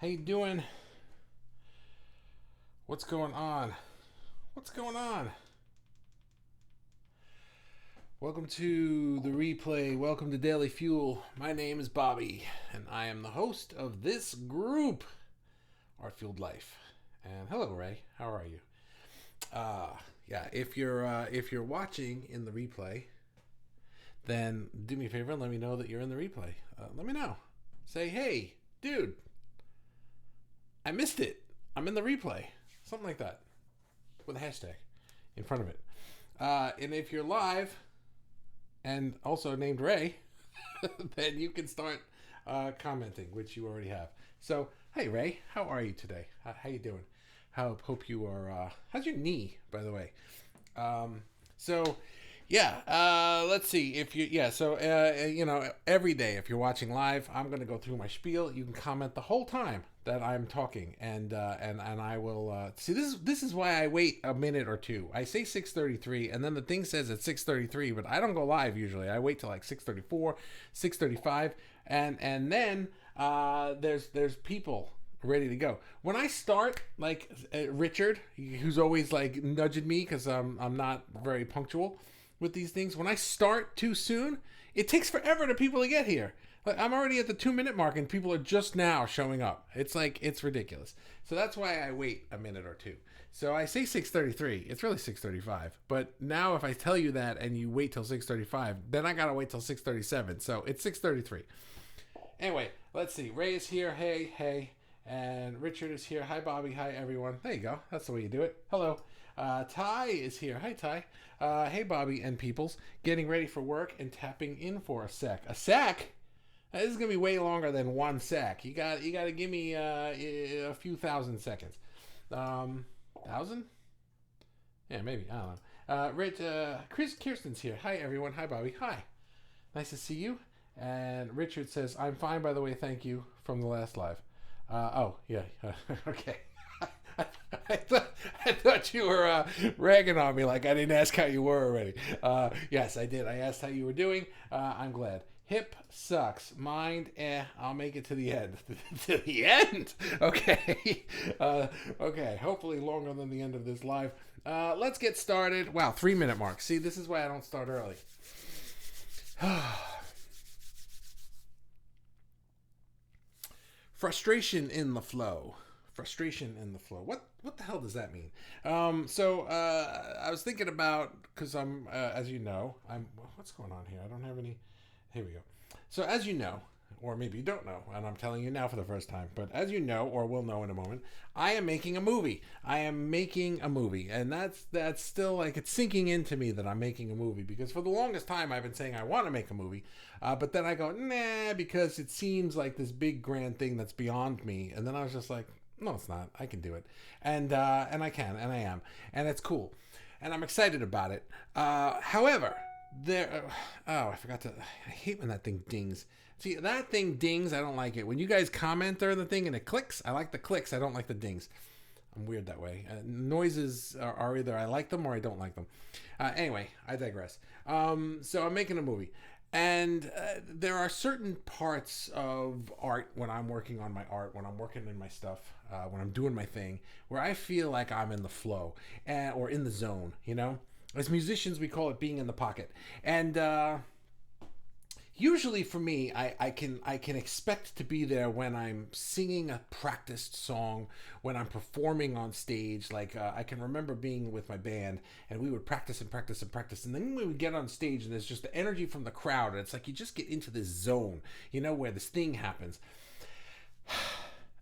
How you doing? What's going on? What's going on? Welcome to the replay. Welcome to Daily Fuel. My name is Bobby, and I am the host of this group, Art Fueled Life. And hello, Ray. How are you? Yeah. If you're watching in the replay, then do me a favor and let me know that you're in the replay. Let me know. Say, hey, dude, I missed it. I'm in the replay. Something like that. With a hashtag in front of it. And if you're live and also named Ray, then you can start commenting, which you already have. So, hey Ray, how are you today? How you doing? Hope you are. How's your knee, by the way? So, yeah. Let's see if you. Yeah. So, every day if you're watching live, I'm going to go through my spiel. You can comment the whole time that I'm talking, and I will see. This is why I wait a minute or two. I say 6:33, and then the thing says it's 6:33, but I don't go live usually. I wait till like 6:34, 6:35, and then there's people ready to go. When I start, like Richard, who's always like nudging me because I'm not very punctual with these things. When I start too soon, it takes forever for people to get here. Like, I'm already at the 2-minute mark and people are just now showing up. It's ridiculous. So that's why I wait a minute or two. So I say 6:33. It's really 6:35. But now if I tell you that and you wait till 6:35, then I gotta wait till 6:37. So it's 6:33. Anyway, let's see. Ray is here. Hey. And Richard is here. Hi, Bobby. Hi, everyone. There you go. That's the way you do it. Hello. Ty is here. Hi, Ty. Hey, Bobby and peoples. Getting ready for work and tapping in for a sec. A sec? This is gonna be way longer than 1 sec. You got to give me a few thousand seconds. 1,000? Yeah, maybe. I don't know. Chris Kirsten's here. Hi, everyone. Hi, Bobby. Hi. Nice to see you. And Richard says, I'm fine, by the way. Thank you, from the last live. Yeah. Okay. I thought you were ragging on me like I didn't ask how you were already. Yes, I did. I asked how you were doing. I'm glad. Hip sucks. Mind, I'll make it to the end. To the end? Okay. Okay. Hopefully longer than the end of this live. Let's get started. Wow, 3-minute mark. See, this is why I don't start early. Frustration in the flow. Frustration in the flow. What the hell does that mean? I was thinking about, because I'm, as you know, what's going on here? I don't have any. Here we go. So as you know, or maybe you don't know, and I'm telling you now for the first time, but as you know, or will know in a moment, I am making a movie. And that's still like, it's sinking into me that I'm making a movie, because for the longest time I've been saying I want to make a movie, but then I go, nah, because it seems like this big grand thing that's beyond me, and then I was just like, no, it's not. I can do it, and I can, and I am, and it's cool, and I'm excited about it. However, I forgot to. I hate when that thing dings. See, that thing dings. I don't like it. When you guys comment during the thing and it clicks, I like the clicks. I don't like the dings. I'm weird that way. Noises are either I like them or I don't like them. Anyway, I digress. So I'm making a movie. And there are certain parts of art when I'm working on my art, when I'm working in my stuff, when I'm doing my thing, where I feel like I'm in the flow or in the zone, you know? As musicians, we call it being in the pocket. And usually for me, I can expect to be there when I'm singing a practiced song, when I'm performing on stage. Like I can remember being with my band, and we would practice and practice and practice, and then we would get on stage, and there's just the energy from the crowd, and it's like you just get into this zone, you know, where this thing happens.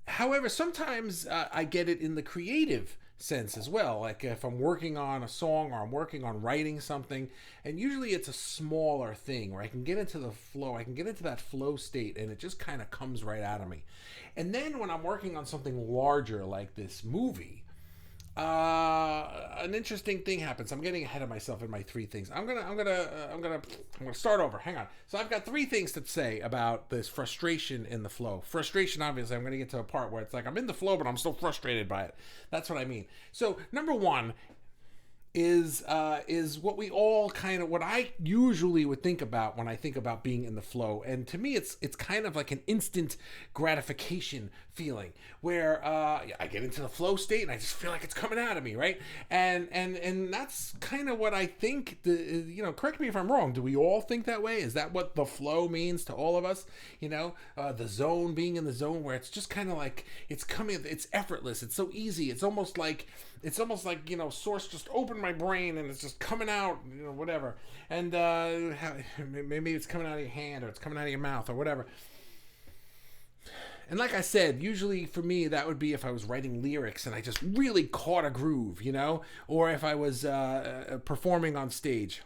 However, sometimes I get it in the creative sense as well. Like if I'm working on a song or I'm working on writing something, and usually it's a smaller thing where I can get into the flow, I can get into that flow state, and it just kind of comes right out of me. And then when I'm working on something larger like this movie, an interesting thing happens. I'm getting ahead of myself in my 3 things. I'm gonna start over. Hang on. So I've got 3 things to say about this frustration in the flow. Frustration, obviously, I'm gonna get to a part where it's like I'm in the flow, but I'm still frustrated by it. That's what I mean. So number 1, is what we all kind of, what I usually would think about when I think about being in the flow. And to me, it's kind of like an instant gratification feeling where I get into the flow state and I just feel like it's coming out of me, right? And that's kind of what I think. Correct me if I'm wrong. Do we all think that way? Is that what the flow means to all of us? The zone, being in the zone where it's just kind of like it's coming, it's effortless, it's so easy, it's almost like Source just opened my brain and it's just coming out, whatever. And maybe it's coming out of your hand or it's coming out of your mouth or whatever. And like I said, usually for me, that would be if I was writing lyrics and I just really caught a groove, or if I was performing on stage.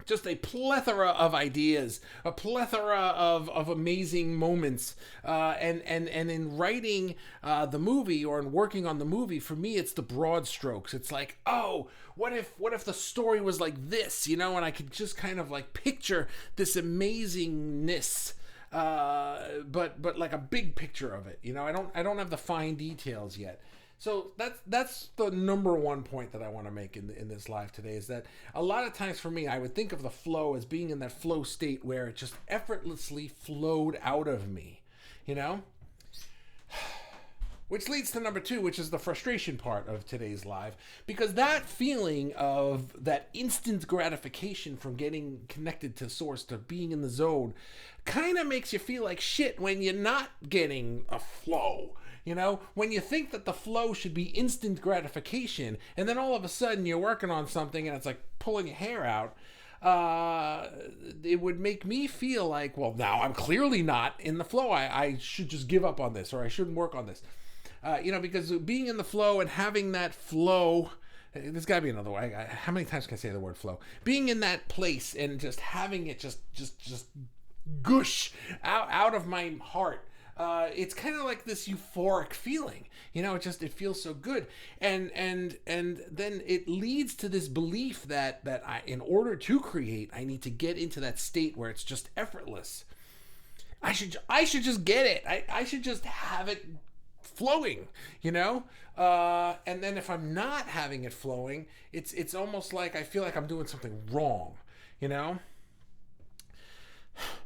Just a plethora of ideas, a plethora of amazing moments, and in writing the movie or in working on the movie, for me it's the broad strokes. It's like, oh, what if the story was like this, and I could just kind of like picture this amazingness, but like a big picture of it. I don't have the fine details yet. So that's the number one point that I want to make in this live today, is that a lot of times for me, I would think of the flow as being in that flow state where it just effortlessly flowed out of me, Which leads to number two, which is the frustration part of today's live, because that feeling of that instant gratification from getting connected to Source, to being in the zone, kind of makes you feel like shit when you're not getting a flow. When you think that the flow should be instant gratification, and then all of a sudden you're working on something and it's like pulling your hair out, it would make me feel like, well, now I'm clearly not in the flow. I should just give up on this, or I shouldn't work on this. Because being in the flow and having that flow, there's got to be another way. How many times can I say the word flow? Being in that place and just having it just gush out of my heart. It's kind of like this euphoric feeling, it feels so good. And then it leads to this belief that I, in order to create, I need to get into that state where it's just effortless. I should just get it. I should just have it flowing, and then if I'm not having it flowing, it's almost like I feel like I'm doing something wrong,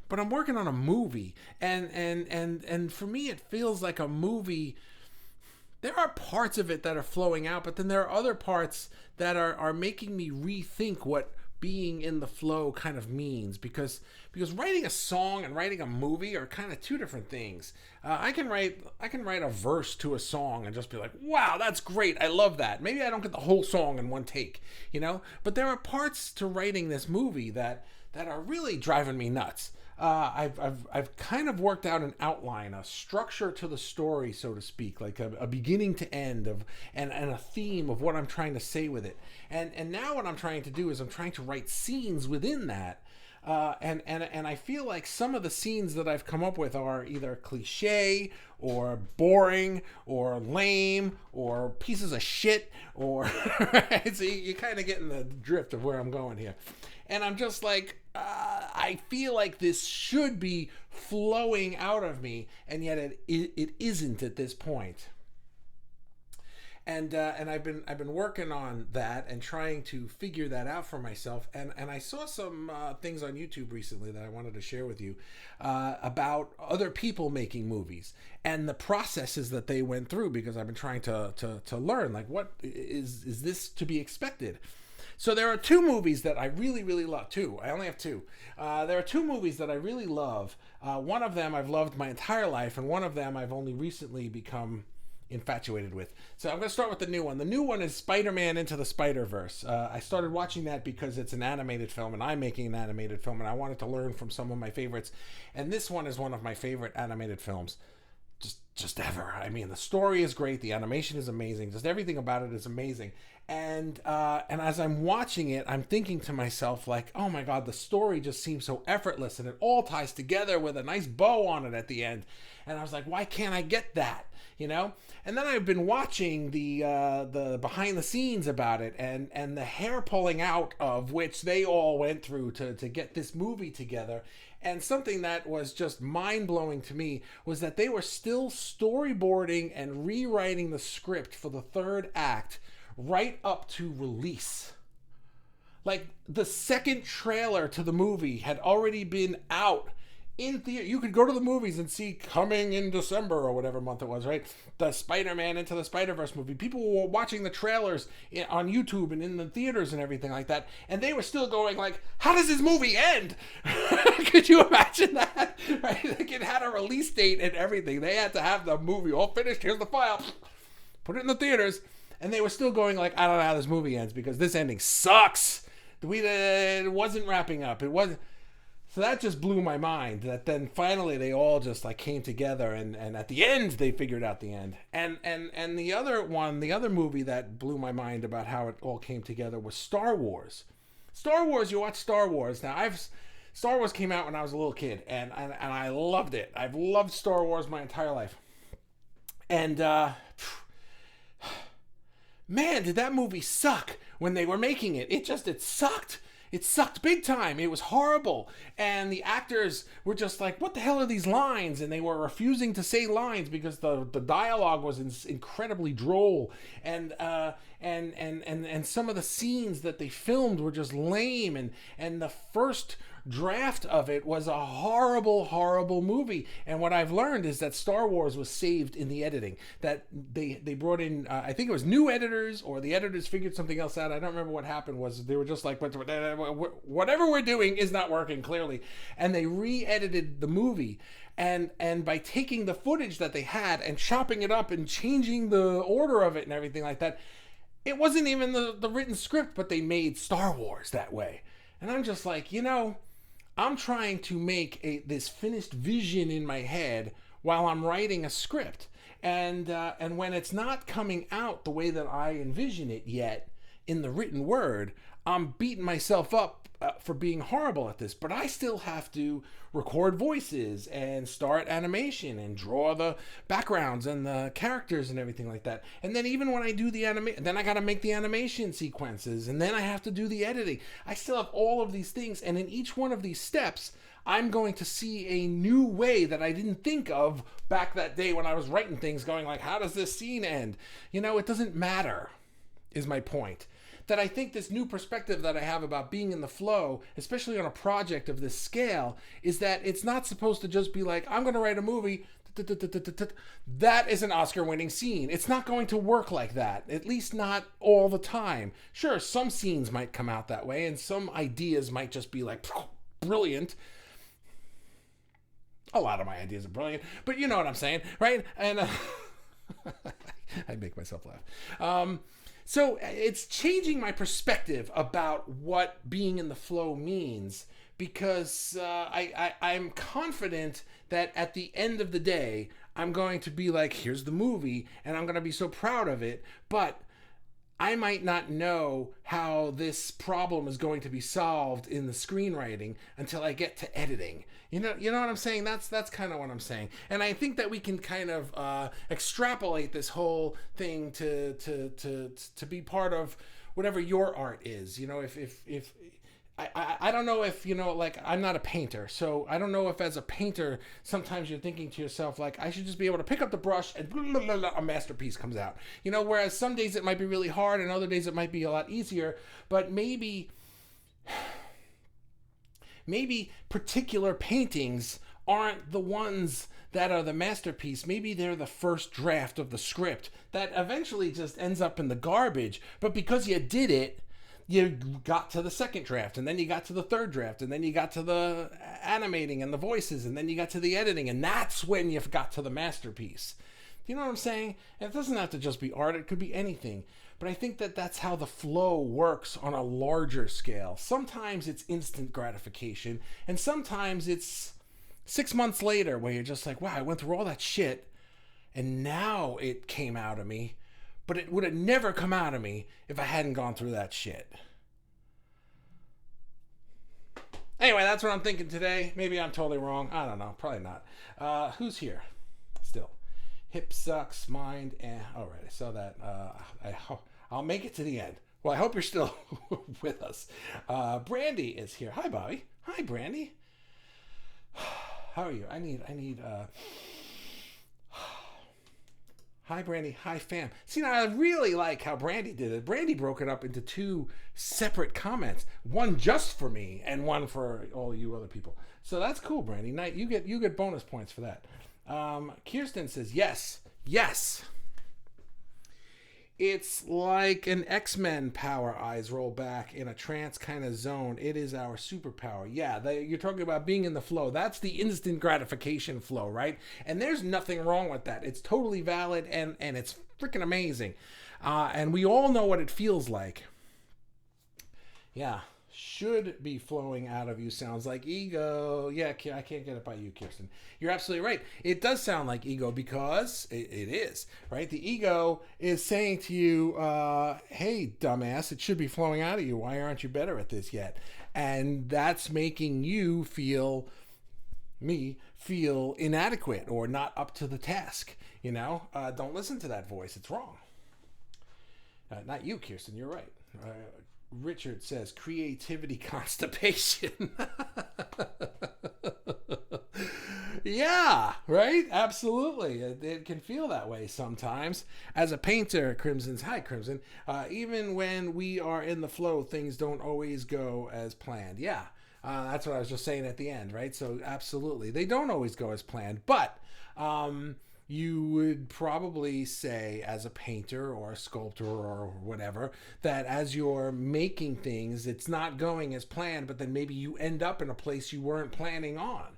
But I'm working on a movie, and for me, it feels like a movie. There are parts of it that are flowing out, but then there are other parts that are making me rethink what being in the flow kind of means, because writing a song and writing a movie are kind of two different things. I can write a verse to a song and just be like, wow, that's great, I love that. Maybe I don't get the whole song in one take, but there are parts to writing this movie that are really driving me nuts. I've kind of worked out an outline, a structure to the story, so to speak, like a beginning to end of, and a theme of what I'm trying to say with it. And now what I'm trying to do is I'm trying to write scenes within that. And I feel like some of the scenes that I've come up with are either cliche or boring or lame or pieces of shit, or right? So you kind of getting the drift of where I'm going here. And I'm just like, I feel like this should be flowing out of me, and yet it isn't at this point. And I've been working on that and trying to figure that out for myself. And I saw some things on YouTube recently that I wanted to share with you about other people making movies and the processes that they went through, because I've been trying to learn, like, what is this to be expected. So there are two movies that I really, really love. Two. I only have two. There are two movies that I really love. One of them I've loved my entire life, and one of them I've only recently become infatuated with. So I'm going to start with the new one. The new one is Spider-Man Into the Spider-Verse. I started watching that because it's an animated film, and I'm making an animated film, and I wanted to learn from some of my favorites. And this one is one of my favorite animated films just ever. I mean, the story is great, the animation is amazing, just everything about it is amazing. And as I'm watching it, I'm thinking to myself, like, oh my God, the story just seems so effortless, and it all ties together with a nice bow on it at the end. And I was like, why can't I get that? And then I've been watching the behind the scenes about it, and the hair pulling out of which they all went through to get this movie together. And something that was just mind-blowing to me was that they were still storyboarding and rewriting the script for the third act right up to release. Like, the second trailer to the movie had already been out in theater. You could go to the movies and see coming in December or whatever month it was, right? The Spider-Man Into the Spider-Verse movie. People were watching the trailers on YouTube and in the theaters and everything like that, and they were still going like, how does this movie end? Could you imagine that? Right? Like, it had a release date and everything. They had to have the movie all finished. Here's the file. Put it in the theaters. And they were still going like, I don't know how this movie ends because this ending sucks. It wasn't wrapping up. It wasn't. So that just blew my mind, that then finally they all just like came together, and at the end they figured out the end. And the other movie that blew my mind about how it all came together was Star Wars. Star Wars, you watch Star Wars. Now Star Wars came out when I was a little kid, and I loved it. I've loved Star Wars my entire life. And man, did that movie suck when they were making it. It sucked. It sucked big time. It was horrible. And the actors were just like, what the hell are these lines? And they were refusing to say lines because the dialogue was incredibly droll. And some of the scenes that they filmed were just lame. And the first draft of it was a horrible, horrible movie. And what I've learned is that Star Wars was saved in the editing. That they brought in, I think it was new editors, or the editors figured something else out. I don't remember what happened. Was they were just like, whatever we're doing is not working, clearly. And they re-edited the movie. And by taking the footage that they had and chopping it up and changing the order of it and everything like that, it wasn't even the written script, but they made Star Wars that way. And I'm just like, I'm trying to make this finished vision in my head while I'm writing a script. And when it's not coming out the way that I envision it yet in the written word, I'm beating myself up for being horrible at this. But I still have to record voices and start animation and draw the backgrounds and the characters and everything like that. And then even when I do the animation, then I got to make the animation sequences, and then I have to do the editing. I still have all of these things, and in each one of these steps, I'm going to see a new way that I didn't think of back that day when I was writing things, going like, how does this scene end? It doesn't matter, is my point. That I think this new perspective that I have about being in the flow, especially on a project of this scale, is that it's not supposed to just be like, I'm going to write a movie, that is an Oscar-winning scene. It's not going to work like that, at least not all the time. Sure, some scenes might come out that way, and some ideas might just be like, brilliant. A lot of my ideas are brilliant, but you know what I'm saying, right? And I make myself laugh. So it's changing my perspective about what being in the flow means, because I'm confident that at the end of the day, I'm going to be like, here's the movie, and I'm going to be so proud of it, but I might not know how this problem is going to be solved in the screenwriting until I get to editing. You know what I'm saying? That's kind of what I'm saying. And I think that we can kind of extrapolate this whole thing to be part of whatever your art is. If I don't know if, like, I'm not a painter, so I don't know if as a painter, sometimes you're thinking to yourself, like, I should just be able to pick up the brush and blah, blah, blah, a masterpiece comes out. Whereas some days it might be really hard and other days it might be a lot easier, but maybe particular paintings aren't the ones that are the masterpiece. Maybe they're the first draft of the script that eventually just ends up in the garbage, but because you did it, you got to the second draft, and then you got to the third draft, and then you got to the animating and the voices, and then you got to the editing, and that's when you got to the masterpiece. You know what I'm saying? And it doesn't have to just be art, it could be anything. But I think that that's how the flow works on a larger scale. Sometimes it's instant gratification, and sometimes it's 6 months later where you're just like, wow, I went through all that shit, and now it came out of me. But it would have never come out of me if I hadn't gone through that shit. Anyway, that's what I'm thinking today. Maybe I'm totally wrong. I don't know. Probably not. Who's here? Still. Hip sucks, mind, alright, I saw that. I'll make it to the end. Well, I hope you're still with us. Brandy is here. Hi, Bobby. Hi, Brandy. How are you? I need, Hi, Brandy. Hi, fam. See, now I really like how Brandy did it. Brandy broke it up into two separate comments, one just for me and one for all you other people. So that's cool, Brandy. Night, you get bonus points for that. Kirsten says yes, yes. It's like an X-Men power. Eyes roll back in a trance kind of zone. It is our superpower. Yeah, you're talking about being in the flow. That's the instant gratification flow, right? And there's nothing wrong with that. It's totally valid and it's freaking amazing. And we all know what it feels like. Yeah, should be flowing out of you sounds like ego. Yeah, I can't get it by you, Kirsten. You're absolutely right. It does sound like ego because it is, right? The ego is saying to you, hey, dumbass, it should be flowing out of you. Why aren't you better at this yet? And that's making you feel inadequate or not up to the task. Don't listen to that voice. It's wrong. Not you, Kirsten. You're right. Richard says creativity constipation. Yeah, right? Absolutely. It can feel that way sometimes. As a painter, hi, Crimson, even when we are in the flow, things don't always go as planned. Yeah, that's what I was just saying at the end, right? So absolutely. They don't always go as planned, but you would probably say as a painter or a sculptor or whatever, that as you're making things, it's not going as planned, but then maybe you end up in a place you weren't planning on,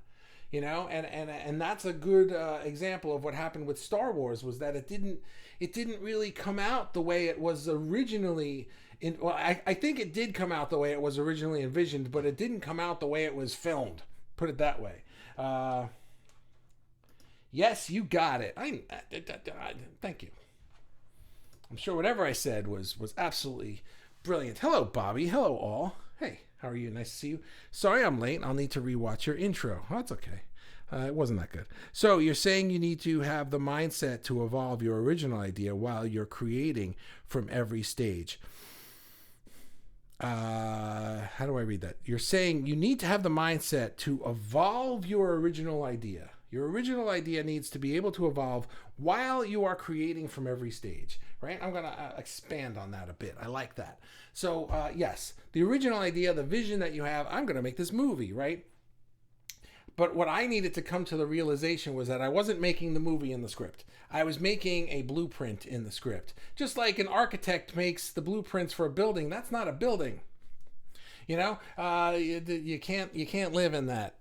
and that's a good example of what happened with Star Wars, was that it didn't really come out the way it was originally I think it did come out the way it was originally envisioned, but it didn't come out the way it was filmed, put it that way. Yes, you got it. Thank you. I'm sure whatever I said was absolutely brilliant. Hello, Bobby. Hello, all. Hey, how are you? Nice to see you. Sorry I'm late. I'll need to rewatch your intro. Oh, that's okay. It wasn't that good. So you're saying you need to have the mindset to evolve your original idea while you're creating from every stage. How do I read that? You're saying you need to have the mindset to evolve your original idea. Your original idea needs to be able to evolve while you are creating from every stage, right? I'm going to expand on that a bit. I like that. So, yes, the original idea, the vision that you have, I'm going to make this movie, right? But what I needed to come to the realization was that I wasn't making the movie in the script. I was making a blueprint in the script. Just like an architect makes the blueprints for a building, that's not a building. You can't live in that.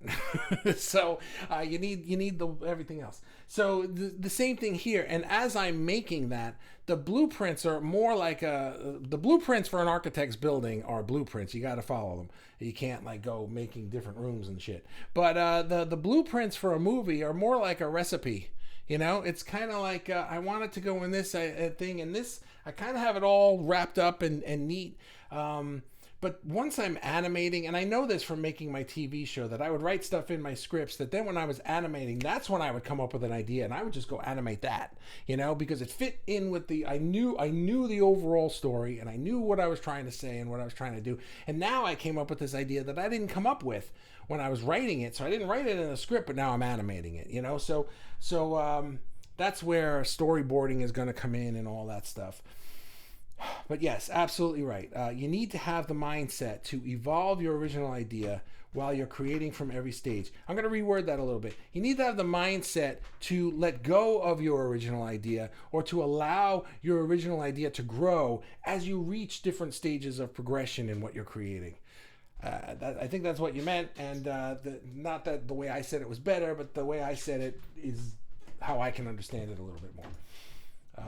So you need everything else. So the same thing here. And as I'm making that, the blueprints are more like the blueprints for an architect's building are blueprints. You got to follow them. You can't go making different rooms and shit. But the blueprints for a movie are more like a recipe. It's kind of like I want it to go in this thing and this. I kind of have it all wrapped up and neat. But once I'm animating, and I know this from making my TV show, that I would write stuff in my scripts that then when I was animating, that's when I would come up with an idea and I would just go animate that, because it fit in with I knew the overall story and I knew what I was trying to say and what I was trying to do. And now I came up with this idea that I didn't come up with when I was writing it. So I didn't write it in a script, but now I'm animating it, So that's where storyboarding is going to come in and all that stuff. But yes, absolutely right. You need to have the mindset to evolve your original idea while you're creating from every stage. I'm going to reword that a little bit. You need to have the mindset to let go of your original idea or to allow your original idea to grow as you reach different stages of progression in what you're creating. I think that's what you meant, and not that the way I said it was better, but the way I said it is how I can understand it a little bit more.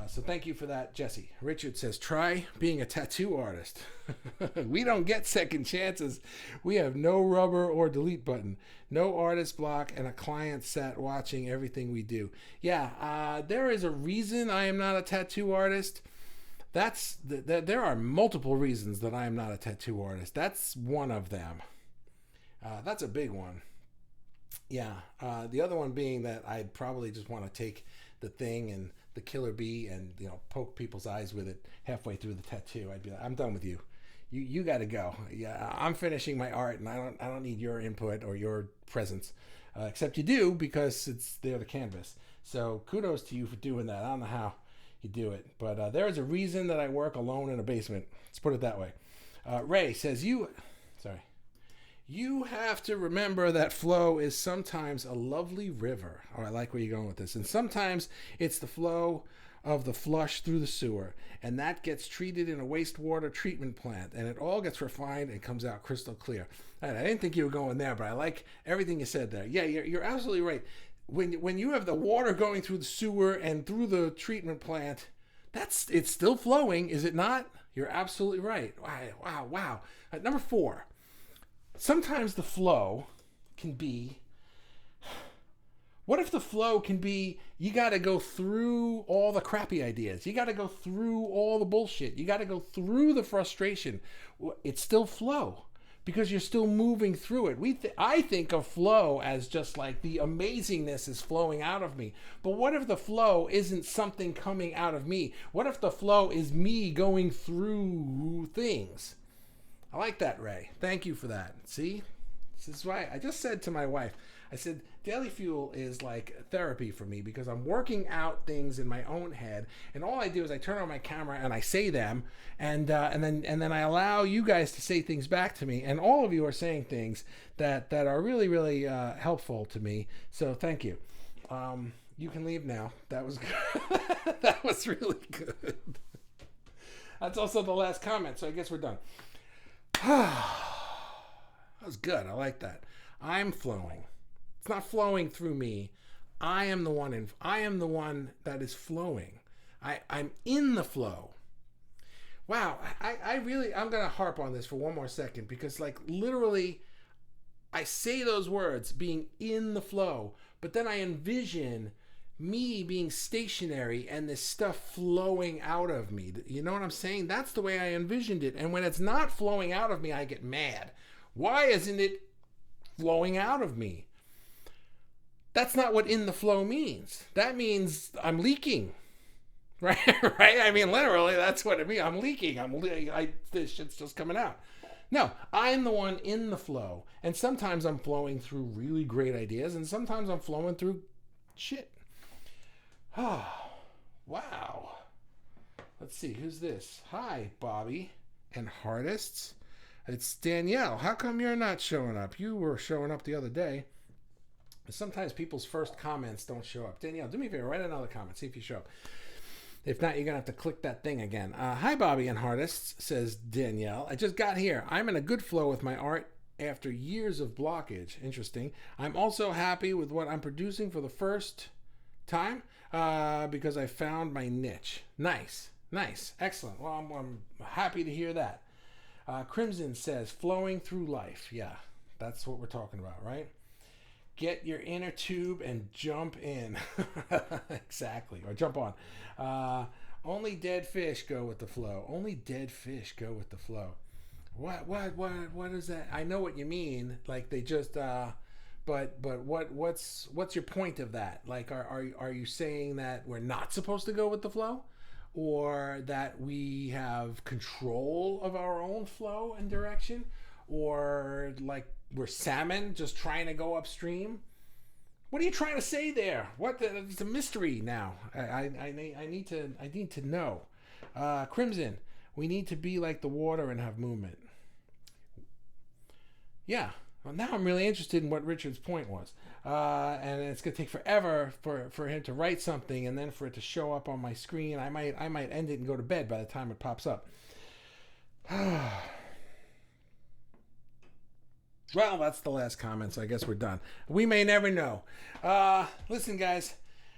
So thank you for that, Jesse. Richard says, try being a tattoo artist. We don't get second chances. We have no rubber or delete button, no artist block, and a client sat watching everything we do. Yeah, there is a reason I am not a tattoo artist. There are multiple reasons that I am not a tattoo artist. That's one of them. That's a big one. Yeah. The other one being that I'd probably just want to take the thing and the killer bee and poke people's eyes with it halfway through the tattoo. I'd be like, I'm done with you. You got to go. Yeah, I'm finishing my art, and I don't need your input or your presence, except you do because they're the canvas. So kudos to you for doing that. I don't know you do it. But there is a reason that I work alone in a basement. Let's put it that way. Ray says you have to remember that flow is sometimes a lovely river. Oh, I like where you're going with this. And sometimes it's the flow of the flush through the sewer, and that gets treated in a wastewater treatment plant, and it all gets refined and comes out crystal clear. I didn't think you were going there, but I like everything you said there. Yeah, you're absolutely right. When you have the water going through the sewer and through the treatment plant, it's still flowing, is it not? You're absolutely right. Wow. Number 4. Sometimes the flow can be... What if the flow can be, you got to go through all the crappy ideas. You got to go through all the bullshit. You got to go through the frustration. It's still flow because you're still moving through it. I think of flow as just like the amazingness is flowing out of me. But what if the flow isn't something coming out of me? What if the flow is me going through things? I like that, Ray. Thank you for that. See? This is why I just said to my wife, I said, Daily Fuel is like therapy for me because I'm working out things in my own head, and all I do is I turn on my camera and I say them, and then I allow you guys to say things back to me, and all of you are saying things that are really, really helpful to me. So thank you. You can leave now. That was good. That was really good. That's also the last comment, so I guess we're done. That was good. I like that. I'm flowing. It's not flowing through me. I am the one that is flowing. I'm in the flow. Wow. I'm going to harp on this for one more second because like literally I say those words being in the flow, but then I envision me being stationary and this stuff flowing out of me. You know what I'm saying? That's the way I envisioned it. And when it's not flowing out of me, I get mad. Why isn't it flowing out of me? That's not what in the flow means. That means I'm leaking, right? Right? I mean, literally, that's what it means. I'm leaking. This shit's just coming out. No, I'm the one in the flow. And sometimes I'm flowing through really great ideas, and sometimes I'm flowing through shit. Oh, wow. Let's see, who's this? Hi, Bobby and Hardists. It's Danielle. How come you're not showing up? You were showing up the other day. Sometimes people's first comments don't show up. Danielle, do me a favor, write another comment, see if you show up. If not, you're going to have to click that thing again. Hi, Bobby and Hardists, says Danielle. I just got here. I'm in a good flow with my art after years of blockage. Interesting. I'm also happy with what I'm producing for the first time because I found my niche. Nice. Excellent. Well, I'm happy to hear that. Crimson says, flowing through life. Yeah, that's what we're talking about, right? Get your inner tube and jump in. Exactly. Or jump on. Only dead fish go with the flow. Only dead fish go with the flow. What is that? I know what you mean. Like they just but what's your point of that? Like are you saying that we're not supposed to go with the flow? Or that we have control of our own flow and direction? Or like we're salmon just trying to go upstream? What are you trying to say there? It's a mystery now. I need to know. Crimson, we need to be like the water and have movement. Yeah. Well, now I'm really interested in what Richard's point was. And it's going to take forever for him to write something and then for it to show up on my screen. I might end it and go to bed by the time it pops up. Well, that's the last comment, so I guess we're done. We may never know. Listen, guys,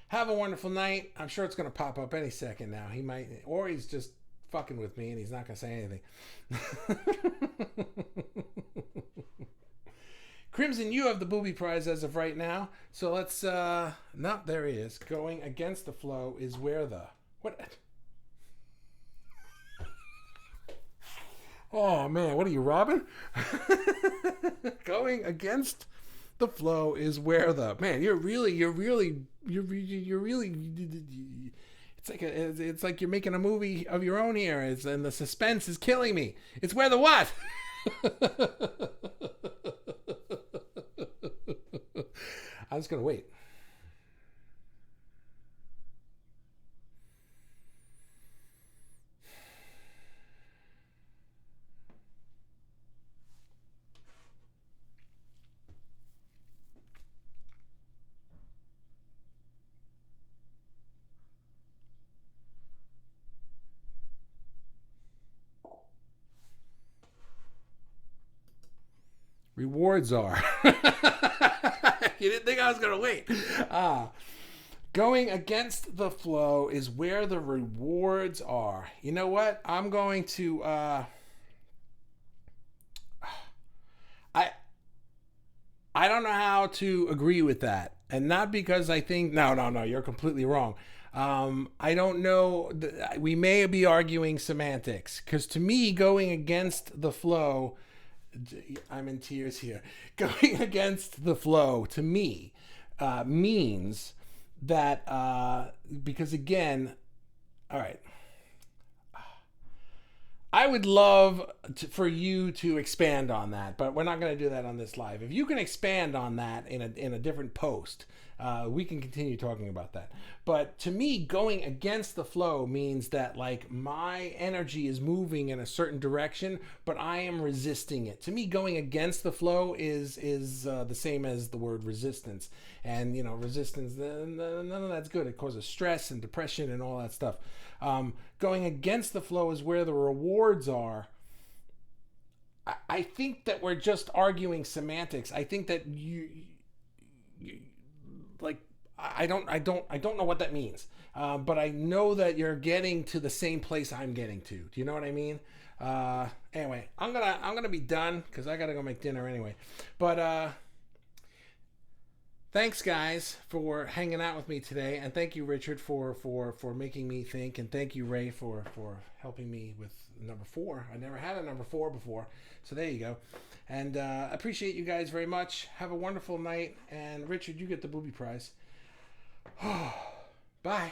have a wonderful night. I'm sure it's going to pop up any second now. He might, or he's just fucking with me and he's not going to say anything. Crimson, you have the booby prize as of right now. So let's, no, there he is. Going against the flow is where the, what? Oh man, what are you, Robin? Going against the flow is where the, man, you're really it's like you're making a movie of your own here. And the suspense is killing me. It's where the what? I'm just gonna wait. rewards are. You didn't think I was going to wait. Going against the flow is where the rewards are. You know what? I'm going to I don't know how to agree with that. And not because I think no, you're completely wrong. I don't know. We may be arguing semantics because to me, going against the flow, I'm in tears here. Going against the flow to me means that because again, all right. I would love for you to expand on that, but we're not going to do that on this live. If you can expand on that in a different post, we can continue talking about that. But to me, going against the flow means that like my energy is moving in a certain direction, but I am resisting it. To me, going against the flow is the same as the word resistance. And you know, resistance, none of that's good. It causes stress and depression and all that stuff. Going against the flow is where the rewards are. I think that we're just arguing semantics. I think that you like I don't know what that means. But I know that you're getting to the same place I'm getting to. Do you know what I mean? Anyway, I'm gonna be done because I gotta go make dinner anyway. But thanks guys for hanging out with me today, and thank you Richard for making me think, and thank you Ray for helping me with number 4. I never had a number 4 before, so there you go. And appreciate you guys very much. Have a wonderful night, and Richard, you get the booby prize. Bye.